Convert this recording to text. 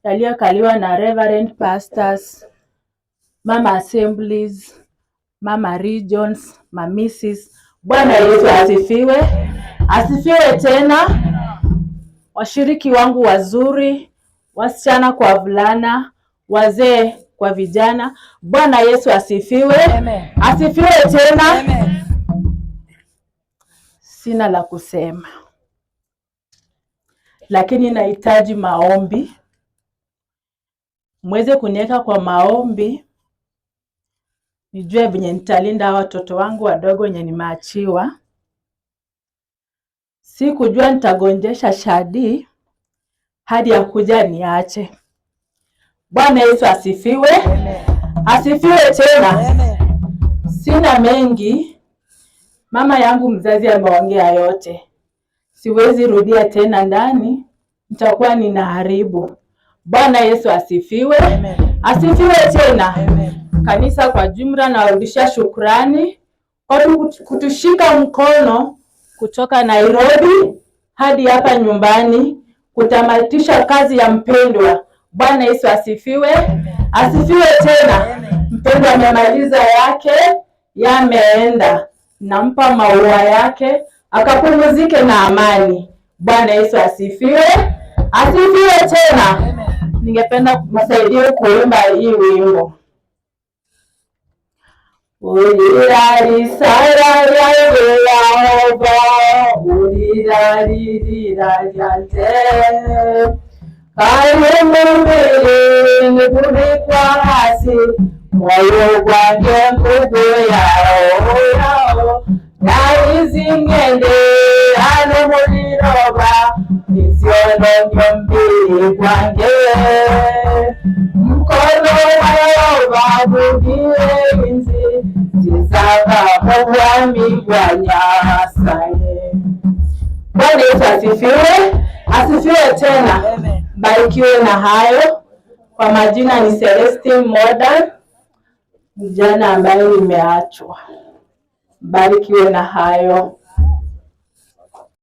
yaliyokaliwa na reverend pastors, mama assemblies, mama regions, mamisis. Bwana Yesu asifiwe. Asifiwe tena. Washiriki wangu wazuri, wasichana kwa wavulana, wazee kwa vijana. Bwana Yesu asifiwe. Amen. Asifiwe tena. Amen. Sina la kusema, lakini nahitaji maombi. Mweze kuniweka kwa maombi, nijue venye nitalinda watoto wangu wadogo wenye nimeachiwa. Si kujua nitagonjesha Shadi hadi ya kuja niache. Bwana Yesu asifiwe. Amen. Asifiwe tena. Amen. Sina mengi, mama yangu mzazi ameongea yote. Siwezi rudia tena ndani, nitakuwa ninaharibu. Bwana Yesu asifiwe. Amen. Asifiwe tena. Amen. Kanisa kwa jumla nawarudishia shukrani kwa kutushika mkono kutoka Nairobi hadi hapa nyumbani kutamatisha kazi ya mpendwa. Bwana Yesu asifiwe. Asifiwe tena. Mpendwa amemaliza yake, yameenda. Nampa maua yake akapumzike na amani. Bwana Yesu asifiwe. Asifiwe tena. Ningependa kumsaidia kuimba hii wimbo. Ulirari sarara Yehova, ulirari rirajate, karumbiri nikulikwa hasi, moyo gwange ngugu yao yao, naizi ngende hano muliroba, nisiononyo mbiri gwange, mkono wa Yehova bugiwe inzi, zisaba mwami gwa Nyasaye. Bwana Yesu asifiwe. Asifiwe tena. Amen. Barikiwe na hayo. Kwa majina ni Celestine Modern, mjana ambaye nimeachwa. Barikiwe na hayo.